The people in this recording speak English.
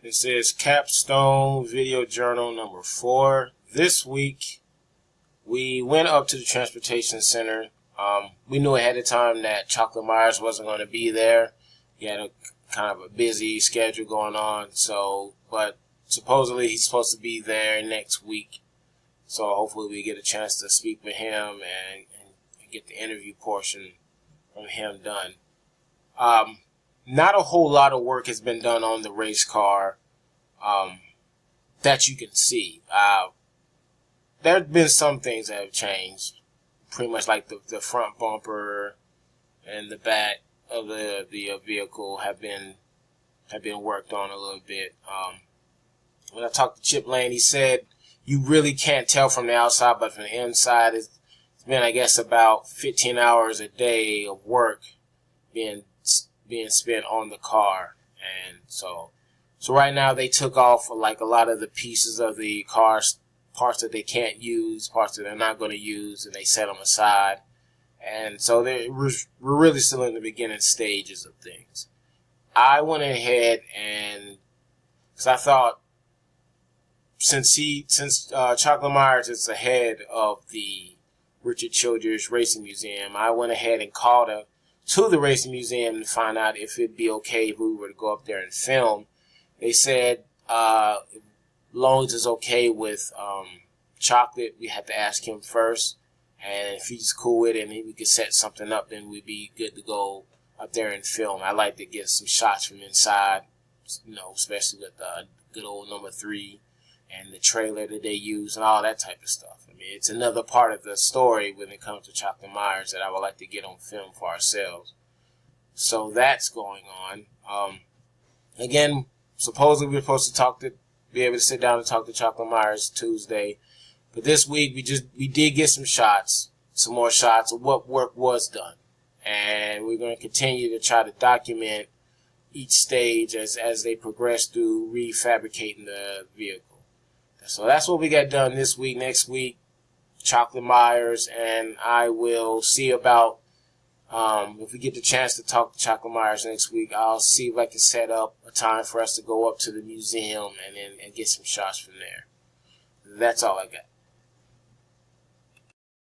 This is Capstone Video Journal number 4. This week, we went up to the transportation center. We knew ahead of time that Chocolate Myers wasn't going to be there. He had a kind of a busy schedule going on. But supposedly he's supposed to be there next week. So hopefully we get a chance to speak with him and get the interview portion from him done. Not a whole lot of work has been done on the race car that you can see. There have been some things that have changed, pretty much like the front bumper and the back of the vehicle have been worked on a little bit. When I talked to Chip Lane, he said you really can't tell from the outside, but from the inside, it's been, I guess, about 15 hours a day of work being spent on the car. And so right now they took off like a lot of the pieces of the cars, parts that they can't use, parts that they're not going to use, and they set them aside. And so we're really still in the beginning stages of things. I went ahead and, because I thought, since Chocolate Myers is the head of the Richard Childress Racing Museum, I went ahead and called to the Racing Museum to find out if it'd be okay if we were to go up there and film. They said, as long as it's okay with Chocolate, we had to ask him first. And if he's cool with it and we could set something up, then we'd be good to go up there and film. I like to get some shots from inside, especially with the good old number 3 and the trailer that they use and all that type of stuff. I mean, it's another part of the story when it comes to Chocolate Myers that I would like to get on film for ourselves. So that's going on. Again, supposedly we're supposed to be able to sit down and talk to Chocolate Myers Tuesday. But this week we did get some more shots of what work was done. And we're going to continue to try to document each stage as they progress through refabricating the vehicle. So that's what we got done this week. Next week, Chocolate Myers, and I will see about, if we get the chance to talk to Chocolate Myers next week, I'll see if I can set up a time for us to go up to the museum and get some shots from there. That's all I got.